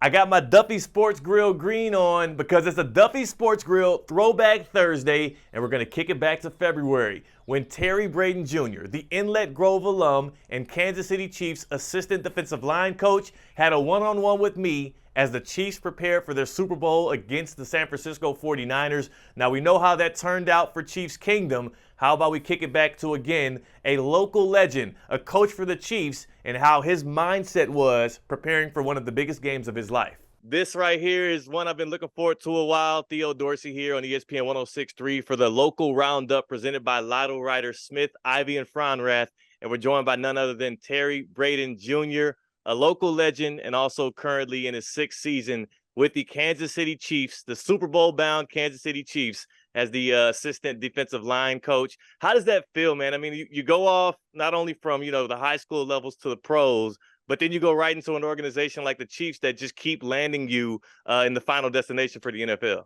I got my Duffy Sports Grill green on because it's a Duffy Sports Grill Throwback Thursday, and we're going to kick it back to February when Terry Bradden Jr., the Inlet Grove alum and Kansas City Chiefs assistant defensive line coach, had a one-on-one with me as the Chiefs prepared for their Super Bowl against the San Francisco 49ers. Now, we know how that turned out for Chiefs Kingdom. How about we kick it back to, again, a local legend, a coach for the Chiefs, and how his mindset was preparing for one of the biggest games of his life. This right here is one I've been looking forward to a while. Theo Dorsey here on ESPN 106.3 for the local roundup presented by Lotto Writer Smith, Ivy, and Fronrath. And we're joined by none other than Terry Bradden Jr., a local legend and also currently in his sixth season with the Kansas City Chiefs, the Super Bowl-bound Kansas City Chiefs, as the assistant defensive line coach. How does that feel, man? I mean, you go off not only from, the high school levels to the pros, but then you go right into an organization like the Chiefs that just keep landing you in the final destination for the NFL.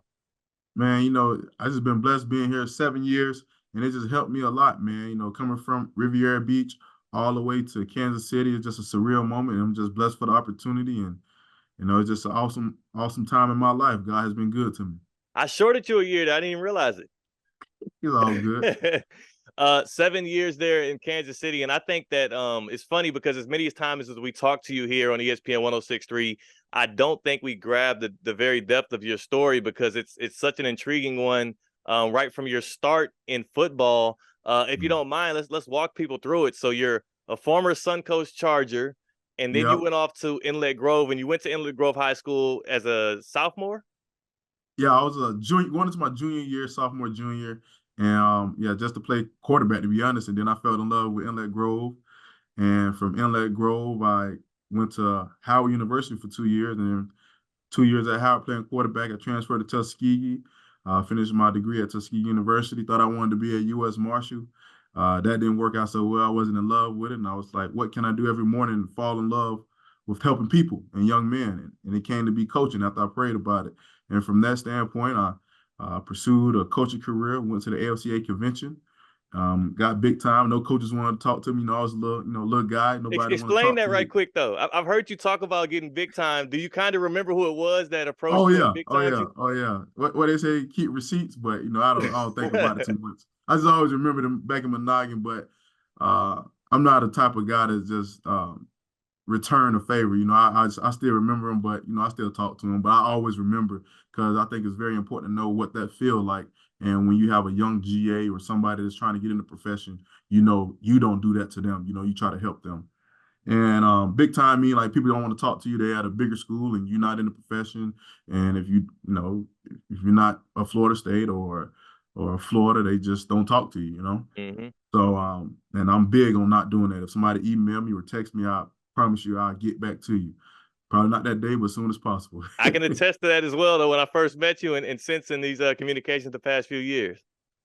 Man, I just been blessed being here 7 years, and it just helped me a lot, man. Coming from Riviera Beach all the way to Kansas City, it's just a surreal moment. And I'm just blessed for the opportunity, and it's just an awesome, awesome time in my life. God has been good to me. I shorted you a year. I didn't even realize He's all good. it. 7 years there in Kansas City. And I think that it's funny because as many times as we talk to you here on ESPN 106.3, I don't think we grab the very depth of your story because it's such an intriguing one right from your start in football. If you don't mind, let's walk people through it. So you're a former Suncoast Charger, and then you Yep. went off to Inlet Grove, and you went to Inlet Grove High School as a sophomore? Yeah, I was a junior, going into my junior year, sophomore, junior, and yeah, just to play quarterback, to be honest. And then I fell in love with Inlet Grove, and from Inlet Grove, I went to Howard University for 2 years, and then 2 years at Howard playing quarterback. I transferred to Tuskegee, finished my degree at Tuskegee University. Thought I wanted to be a U.S. Marshal. That didn't work out so well. I wasn't in love with it, and I was like, what can I do every morning and fall in love with helping people and young men? And it came to be coaching after I prayed about it. And from that standpoint, I pursued a coaching career, went to the ALCA convention, got big time. No coaches wanted to talk to me. I was a little guy. Nobody wanted to Explain talk that to right me. quick, though. I've heard you talk about getting big time. Do you kind of remember who it was that approached Oh you and yeah, big oh timed yeah, you? oh yeah. What they say, keep receipts, but I don't think about it too much. I just always remember them back in my noggin, but uh, I'm not the type of guy that just return a favor. I still remember them, but I still talk to them. But I always remember because I think it's very important to know what that feel like. And when you have a young GA or somebody that's trying to get in the profession, you don't do that to them. You try to help them. And big time mean like people don't want to talk to you. They're at a bigger school and you're not in the profession. And if you're not a Florida State or Florida, they just don't talk to you. Hmm. So and I'm big on not doing that. If somebody email me or text me, I promise you I'll get back to you. Probably not that day, but as soon as possible. I can attest to that as well, though, when I first met you and since in these communications the past few years.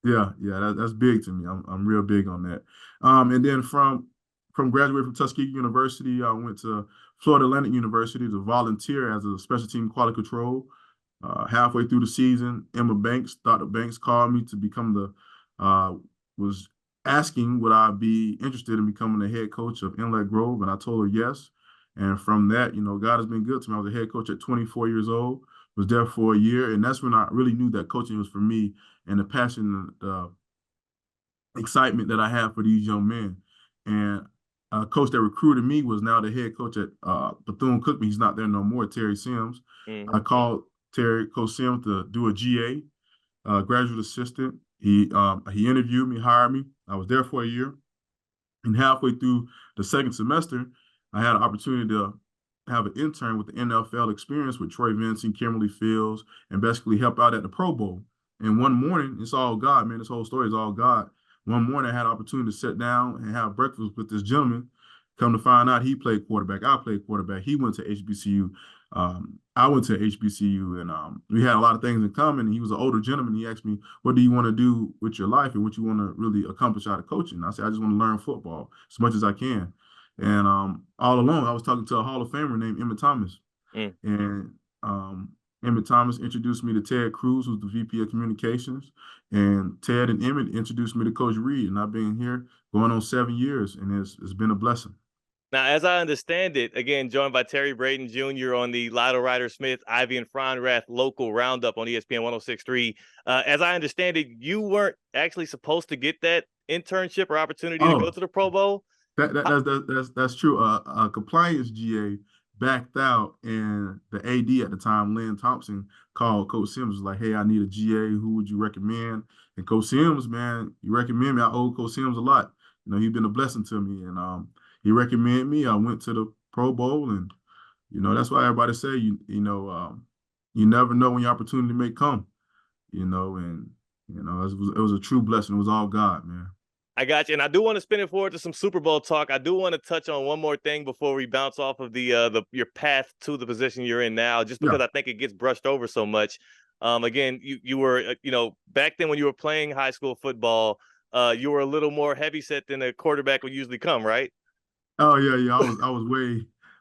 Yeah, that's big to me. I'm real big on that. And then from graduating from Tuskegee University, I went to Florida Atlantic University to volunteer as a special team quality control. Halfway through the season, Dr. Banks called me to become was asking would I be interested in becoming the head coach of Inlet Grove, and I told her yes. And from that, God has been good to me. I was a head coach at 24 years old, was there for a year, and that's when I really knew that coaching was for me and the passion, the excitement that I have for these young men. And a coach that recruited me was now the head coach at Bethune-Cookman. He's not there no more, Terry Sims. I Hmm. called Coach Sims to do a GA, graduate assistant. He interviewed me, hired me. I was there for a year. And halfway through the second semester, I had an opportunity to have an intern with the NFL experience with Troy Vincent, Kimberly Fields, and basically help out at the Pro Bowl. And one morning, it's all God, man. This whole story is all God. One morning, I had an opportunity to sit down and have breakfast with this gentleman. Come to find out, he played quarterback. I played quarterback. He went to HBCU. I went to HBCU, and we had a lot of things in common. And he was an older gentleman. He asked me, "What do you want to do with your life, and what you want to really accomplish out of coaching?" I said, "I just want to learn football as much as I can." And all along, I was talking to a Hall of Famer named Emmett Thomas, Mm. and Emmett Thomas introduced me to Ted Cruz, who's the VP of Communications, and Ted and Emmett introduced me to Coach Reed, and I've been here going on 7 years, and it's been a blessing. Now, as I understand it, again, joined by Terry Bradden Jr. on the Lotto Ryder Smith, Ivy and Fronrath local roundup on ESPN 106.3. As I understand it, you weren't actually supposed to get that internship or opportunity to go Oh, to the Pro Bowl. that's true. Compliance GA backed out, and the AD at the time, Lynn Thompson, called Coach Sims, was like, "Hey, I need a GA. Who would you recommend?" And Coach Sims, man, he recommended me. I owe Coach Sims a lot. You know, he's been a blessing to me, and he recommended me. I went to the Pro Bowl, and that's why everybody say you never know when your opportunity may come. And it was a true blessing. It was all God, man. I got you, and I do want to spin it forward to some Super Bowl talk. I do want to touch on one more thing before we bounce off of the your path to the position you're in now, just Yeah. because I think it gets brushed over so much. Again, you were back then when you were playing high school football, you were a little more heavy set than a quarterback would usually come, right? Oh yeah, yeah.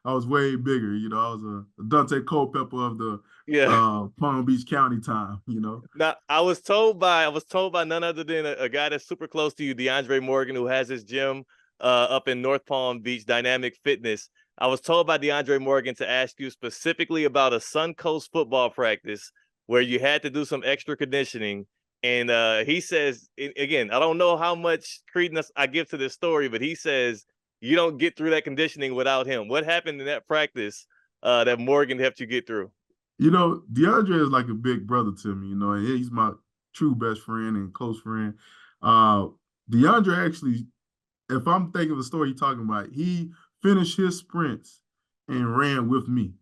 I was way bigger. I was a Dante Culpepper of the Yeah. Palm Beach County time. Now, I was told by none other than a guy that's super close to you, DeAndre Morgan, who has his gym up in North Palm Beach, Dynamic Fitness. I was told by DeAndre Morgan to ask you specifically about a Suncoast football practice where you had to do some extra conditioning. And he says, again, I don't know how much credence I give to this story, but he says you don't get through that conditioning without him. What happened in that practice that Morgan helped you get through? DeAndre is like a big brother to me, and he's my true best friend and close friend. Uh, DeAndre actually, if I'm thinking of the story he's talking about, he finished his sprints and ran with me.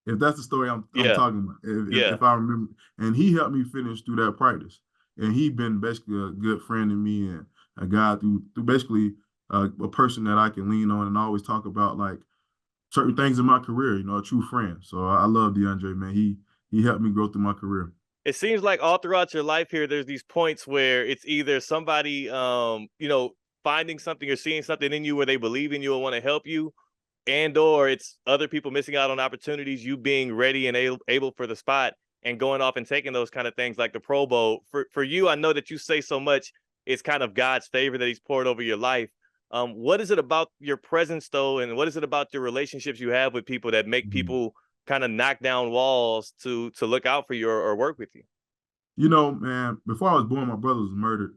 If that's the story I'm Yeah, talking about, if, yeah. if I remember, and he helped me finish through that practice, and he been basically a good friend to me and a guy through basically a person that I can lean on and always talk about like certain things in my career. A true friend. So I love DeAndre, man. He helped me grow through my career. It seems like all throughout your life here, there's these points where it's either somebody, finding something or seeing something in you where they believe in you and want to help you, and or it's other people missing out on opportunities, you being ready and able for the spot and going off and taking those kind of things like the Pro Bowl. For you, I know that you say so much, it's kind of God's favor that he's poured over your life. What is it about your presence though, and what is it about your relationships you have with people that make Mhm. people kind of knock down walls to look out for you or work with you? Man, before I was born, my brother was murdered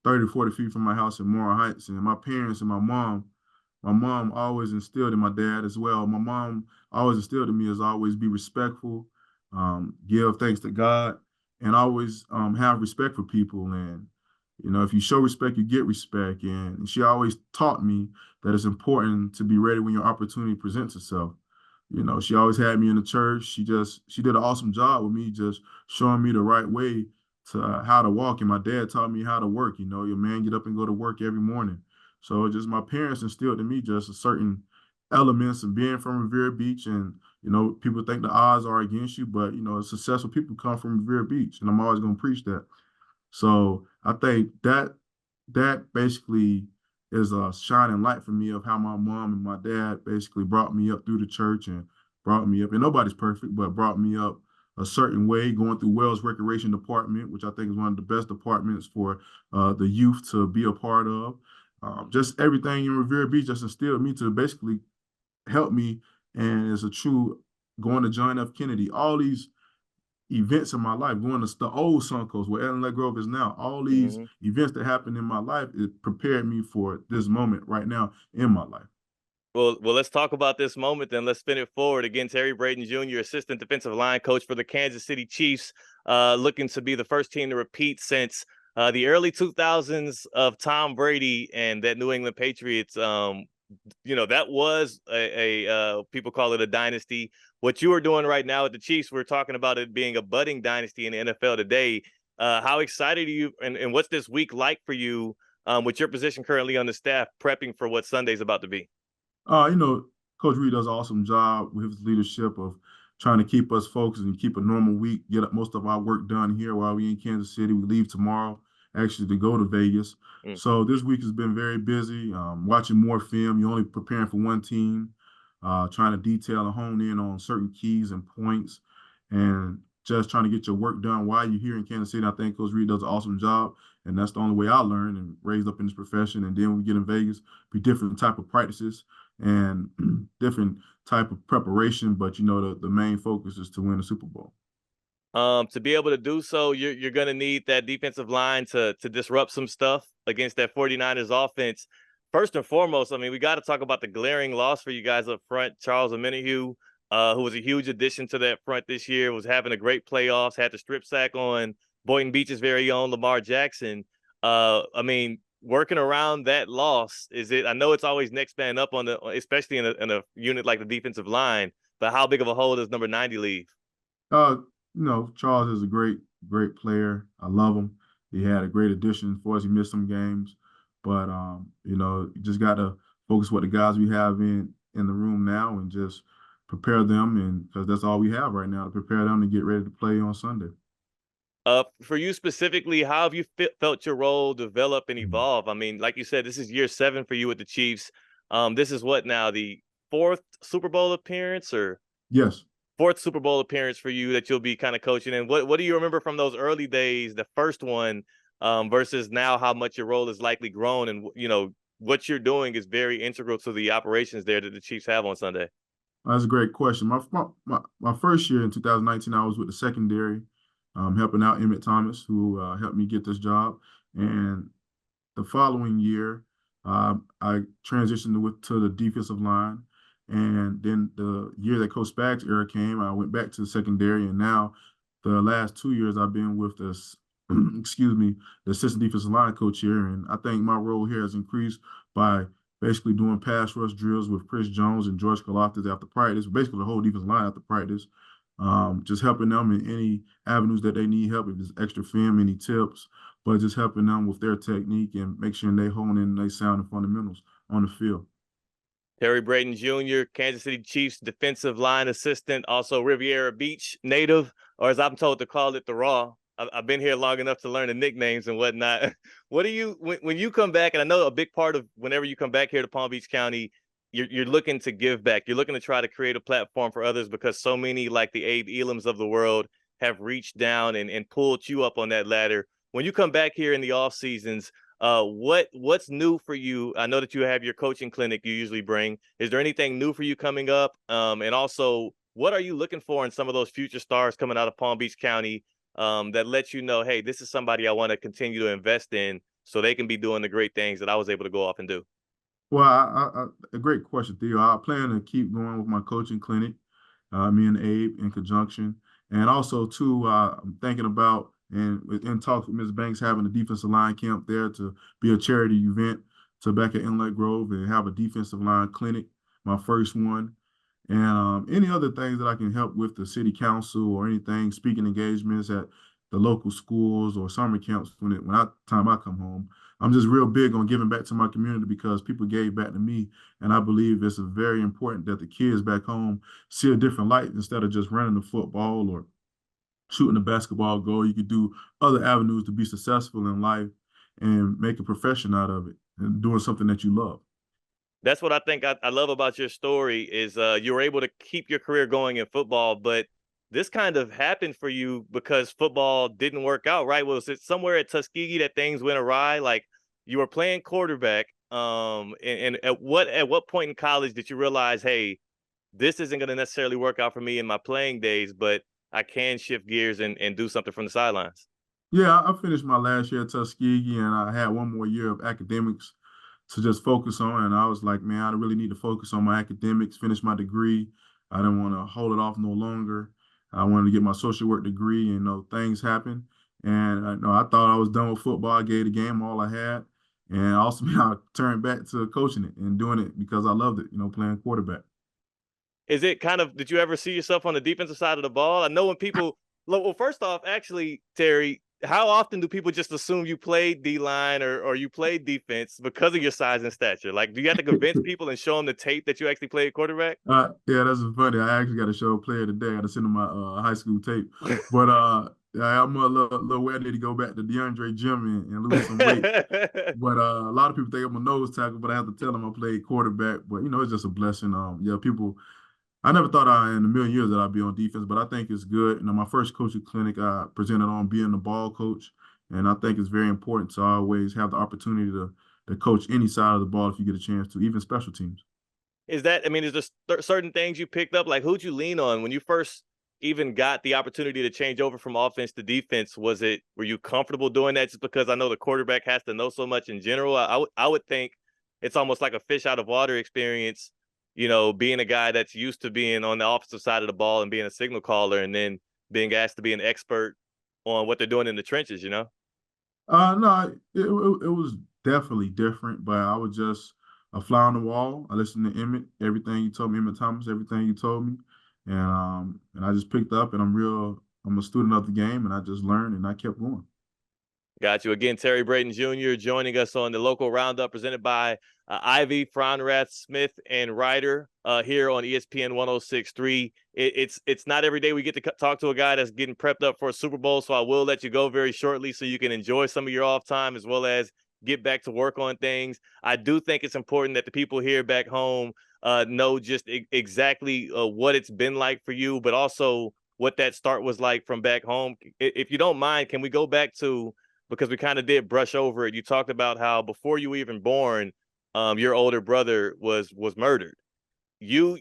30, 40 feet from my house in Moore Heights. And my parents and my mom always instilled in my dad as well. My mom always instilled in me as always be respectful, give thanks to God, and always have respect for people. And, if you show respect, you get respect. And she always taught me that it's important to be ready when your opportunity presents itself. She always had me in the church. She did an awesome job with me, just showing me the right way to how to walk. And my dad taught me how to work. Your man get up and go to work every morning. So just my parents instilled in me just a certain elements of being from Revere Beach. And people think the odds are against you, but successful people come from Revere Beach, and I'm always gonna preach that. So I think that basically is a shining light for me of how my mom and my dad basically brought me up through the church and brought me up. And nobody's perfect, but brought me up a certain way, going through Wells Recreation Department, which I think is one of the best departments for the youth to be a part of. Just everything in Revere Beach just instilled me to basically help me. And it's a true going to John F. Kennedy, all these events in my life, going to the old Suncoast where Inlet Grove is now, all these Mm-hmm. events that happened in my life, it prepared me for this moment right now in my life. Well, let's talk about this moment then. Let's spin it forward again. Terry Bradden Jr., assistant defensive line coach for the Kansas City Chiefs, looking to be the first team to repeat since the early 2000s of Tom Brady and that New England Patriots. That was people call it a dynasty. What you are doing right now with the Chiefs, we're talking about it being a budding dynasty in the NFL today. How excited are you, and what's this week like for you with your position currently on the staff, prepping for what Sunday's about to be? Uh, you know, Coach Reed does an awesome job with his leadership of trying to keep us focused and keep a normal week, get most of our work done here while we in Kansas City. We leave tomorrow actually to go to Vegas. Mm. So this week has been very busy. Watching more film. You're only preparing for one team, trying to detail and hone in on certain keys and points, and just trying to get your work done while you're here in Kansas City. I think Coach Reed does an awesome job, and that's the only way I learned and raised up in this profession. And then when we get in Vegas, be different type of practices. and different type of preparation. But you know, the main focus is to win the Super Bowl. To be able to do so, you're going to need that defensive line to disrupt some stuff against that 49ers offense. First and foremost, I mean, we got to talk about the glaring loss for you guys up front. Charles Omenihu, who was a huge addition to that front this year, was having a great playoffs, had the strip sack on Boynton Beach's very own Lamar Jackson. I mean, working around that loss, is it? I know it's always next man up on the, especially in a unit like the defensive line. But how big of a hole does number 90 leave? Uh, you know, Charles is a great player. I love him. He had a great addition for us. He missed some games, but you know, you just got to focus what the guys we have in the room now and just prepare them, and because that's all we have right now to prepare them to get ready to play on Sunday. For you specifically, how have you felt your role develop and Mhm. evolve? I mean, like you said, this is year 7 for you with the Chiefs. This is what now, the fourth Super Bowl appearance or Yes. fourth Super Bowl appearance for you that you'll be kind of coaching. And what do you remember from those early days, the first one, versus now how much your role has likely grown, and you know what you're doing is very integral to the operations there that the Chiefs have on Sunday. That's a great question. My first year in 2019, I was with the secondary, helping out Emmett Thomas, who helped me get this job. And the following year, I transitioned to the defensive line. And then the year that Coach Spags era came, I went back to the secondary. And now the last 2 years I've been with this, excuse me, the assistant defensive line coach here. And I think my role here has increased by basically doing pass rush drills with Chris Jones and George Kalafdis after practice, basically the whole defensive line after practice, just helping them in any avenues that they need help, if it's extra film, any tips, but just helping them with their technique and make sure they hone in they sound and fundamentals on the field. Terry Bradden Jr., Kansas City Chiefs defensive line assistant, also Riviera Beach native, or as I'm told to call it, the Raw. I've been here long enough to learn the nicknames and whatnot. What do you, when you come back, and I know a big part of whenever you come back here to Palm Beach County, you're looking to give back. You're looking to try to create a platform for others because so many like the Abe Elams of the world have reached down and pulled you up on that ladder. When you come back here in the off seasons, what's new for you? I know that you have your coaching clinic you usually bring. Is there anything new for you coming up? And also, what are you looking for in some of those future stars coming out of Palm Beach County that lets you know, hey, this is somebody I want to continue to invest in so they can be doing the great things that I was able to go off and do? Well, a great question, Theo. I plan to keep going with my coaching clinic, me and Abe in conjunction. And also, too, I'm thinking about and in talks with Ms. Banks having a defensive line camp there to be a charity event to back at Inlet Grove and have a defensive line clinic, my first one. And any other things that I can help with the city council or anything, speaking engagements at the local schools or summer camps time I come home. I'm just real big on giving back to my community because people gave back to me. And I believe it's very important that the kids back home see a different light instead of just running the football or shooting the basketball goal. You could do other avenues to be successful in life and make a profession out of it and doing something that you love. That's what I think I love about your story is you were able to keep your career going in football, but this kind of happened for you because football didn't work out, right? Was it somewhere at Tuskegee that things went awry? Like you were playing quarterback, and at what point in college did you realize, hey, this isn't going to necessarily work out for me in my playing days, but I can shift gears and do something from the sidelines? Yeah, I finished my last year at Tuskegee and I had one more year of academics to just focus on. And I was like, man, I really need to focus on my academics, finish my degree. I didn't want to hold it off no longer. I wanted to get my social work degree, and things happened. And I thought I was done with football. I gave the game all I had. And also, I turned back to coaching it and doing it because I loved it, playing quarterback. Is it kind of, did you ever see yourself on the defensive side of the ball? I know when people, well, first off, actually, Terry, how often do people just assume you played D line or you played defense because of your size and stature? Like, do you have to convince people and show them the tape that you actually played quarterback? Yeah, that's funny. I actually got to show a player today. I got to send him my high school tape. But I'm a little ready to go back to DeAndre gym and lose some weight. But a lot of people think I'm a nose tackle, but I have to tell them I played quarterback. But it's just a blessing. Yeah, people. I never thought in a million years that I'd be on defense, but I think it's good. My first coaching clinic, I presented on being the ball coach, and I think it's very important to always have the opportunity to coach any side of the ball if you get a chance to, even special teams. Is that, I mean, is there certain things you picked up? Like, who'd you lean on when you first even got the opportunity to change over from offense to defense? Were you comfortable doing that just because I know the quarterback has to know so much in general? I would think it's almost like a fish out of water experience, being a guy that's used to being on the offensive side of the ball and being a signal caller and then being asked to be an expert on what they're doing in the trenches, No, it was definitely different, but I was just a fly on the wall. I listened to Emmett, everything he told me, Emmett Thomas, everything he told me, and I just picked up, and I'm a student of the game, and I just learned, and I kept going. Got you. Again, Terry Bradden Jr. joining us on the local roundup presented by Ivy, Fronrath, Smith, and Ryder here on ESPN 106.3. It's not every day we get to talk to a guy that's getting prepped up for a Super Bowl, so I will let you go very shortly so you can enjoy some of your off time as well as get back to work on things. I do think it's important that the people here back home know just exactly what it's been like for you, but also what that start was like from back home. If you don't mind, can we go back to, because we kind of did brush over it. You talked about how before you were even born, your older brother was murdered. You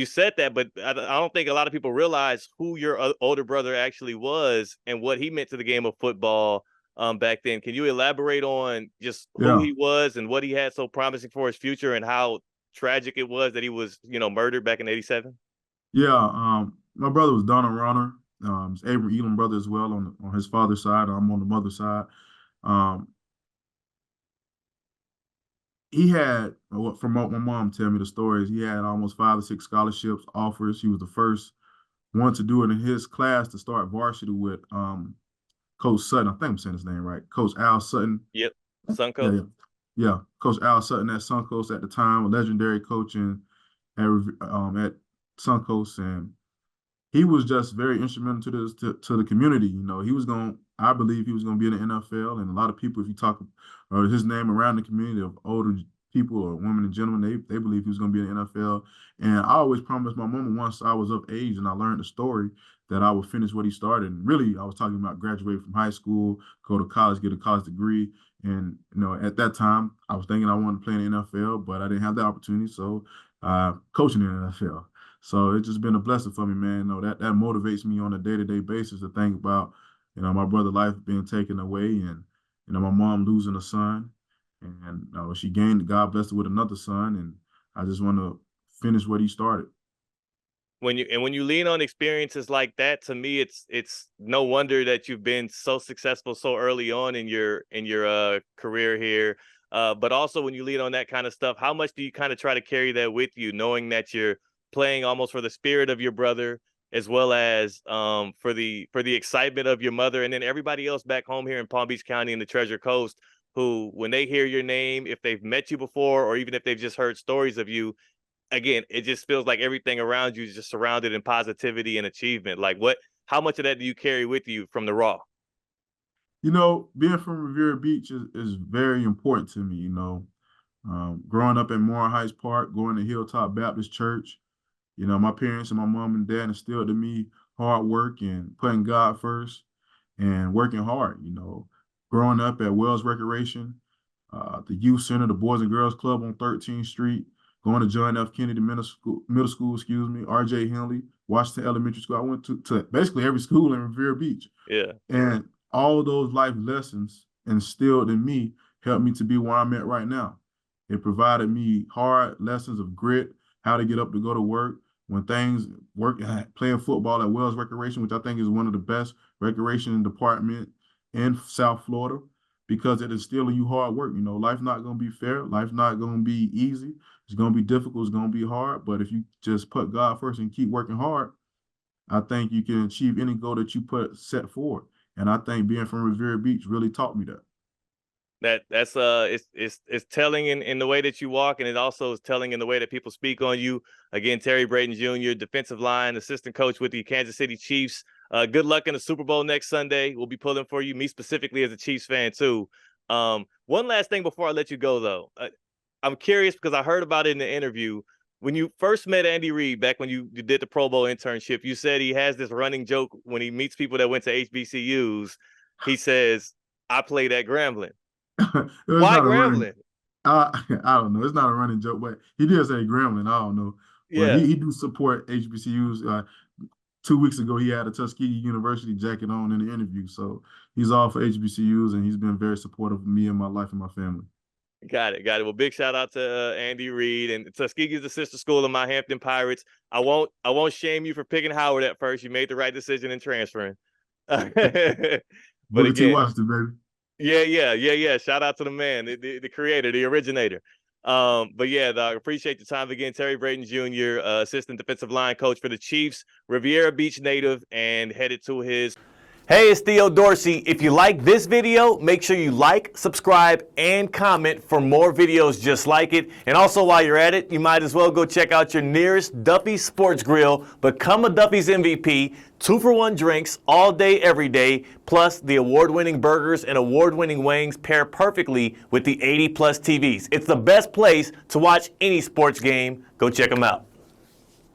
said that, but I don't think a lot of people realize who your older brother actually was and what he meant to the game of football back then. Can you elaborate on just who Yeah, he was and what he had so promising for his future and how tragic it was that he was, murdered back in '87? yeah. My brother was Donald Runner. It's Abram Elam brother as well on his father's side. I'm on the mother's side. Um, he had, from what my mom tell me the stories, he had almost 5 or 6 scholarships offers. He was the first one to do it in his class to start varsity with Coach Sutton. I think I'm saying his name right. Coach Al Sutton. Yep. Yeah, Suncoast. yeah. Yeah. Coach Al Sutton at Suncoast at the time, a legendary coach at Suncoast. And he was just very instrumental to the community. He was going. I believe he was going to be in the NFL, and a lot of people, if you talk or his name around the community of older people or women and gentlemen, they believe he was going to be in the NFL. And I always promised my mama once I was of age and I learned the story that I would finish what he started. And really, I was talking about graduate from high school, go to college, get a college degree. And at that time, I was thinking I wanted to play in the NFL, but I didn't have the opportunity, so coaching in the NFL. So it's just been a blessing for me, man. That motivates me on a day-to-day basis to think about, my brother's life being taken away and, my mom losing a son. And she gained, God blessed her with another son. And I just want to finish what he started. When you lean on experiences like that, to me, it's no wonder that you've been so successful so early on in your career here. But also when you lean on that kind of stuff, how much do you kind of try to carry that with you, knowing that you're playing almost for the spirit of your brother, as well as for the excitement of your mother, and then everybody else back home here in Palm Beach County and the Treasure Coast, who, when they hear your name, if they've met you before or even if they've just heard stories of you, again, it just feels like everything around you is just surrounded in positivity and achievement. Like, how much of that do you carry with you from the raw? Being from Revere Beach is very important to me. Growing up in Moore Heights Park, going to Hilltop Baptist Church, my parents and my mom and dad instilled in me hard work and putting God first and working hard. Growing up at Wells Recreation, the youth center, the Boys and Girls Club on 13th Street, going to John F. Kennedy Middle School, R.J. Henley, Washington Elementary School. I went to basically every school in Revere Beach. Yeah. And all of those life lessons instilled in me helped me to be where I'm at right now. It provided me hard lessons of grit, how to get up to go to work, when things work, playing football at Wells Recreation, which I think is one of the best recreation department in South Florida, because it instilled in you hard work. Life's not going to be fair. Life's not going to be easy. It's going to be difficult. It's going to be hard. But if you just put God first and keep working hard, I think you can achieve any goal that you set forward. And I think being from Revere Beach really taught me that. That's it's telling in the way that you walk, and it also is telling in the way that people speak on you. Again, Terry Bradden Jr., defensive line assistant coach with the Kansas City Chiefs. Good luck in the Super Bowl next Sunday. We'll be pulling for you, me specifically as a Chiefs fan too. One last thing before I let you go, though. I'm curious because I heard about it in the interview. When you first met Andy Reid, back when you did the Pro Bowl internship, you said he has this running joke when he meets people that went to HBCUs. He says, "I played at Grambling." It's Why not a running. Grambling? I don't know. It's not a running joke, but he did say Gremlin. I don't know, but Yeah. he do support HBCUs. 2 weeks ago, he had a Tuskegee University jacket on in the interview, so he's all for HBCUs, and he's been very supportive of me and my life and my family. Got it. Got it. Well, big shout out to Andy Reid, and Tuskegee is the sister school of my Hampton Pirates. I won't shame you for picking Howard at first. You made the right decision in transferring. But Booker T. again, Washington, baby. yeah. Shout out to the man, the creator, the originator. But yeah, dog, appreciate the time again. Terry Bradden Jr., assistant defensive line coach for the Chiefs, Riviera Beach native, and headed to his. Hey, it's Theo Dorsey. If you like this video, make sure you like, subscribe, and comment for more videos just like it. And also, while you're at it, you might as well go check out your nearest Duffy Sports Grill. Become a Duffy's MVP. 2-for-1 drinks all day, every day. Plus, the award-winning burgers and award-winning wings pair perfectly with the 80-plus TVs. It's the best place to watch any sports game. Go check them out.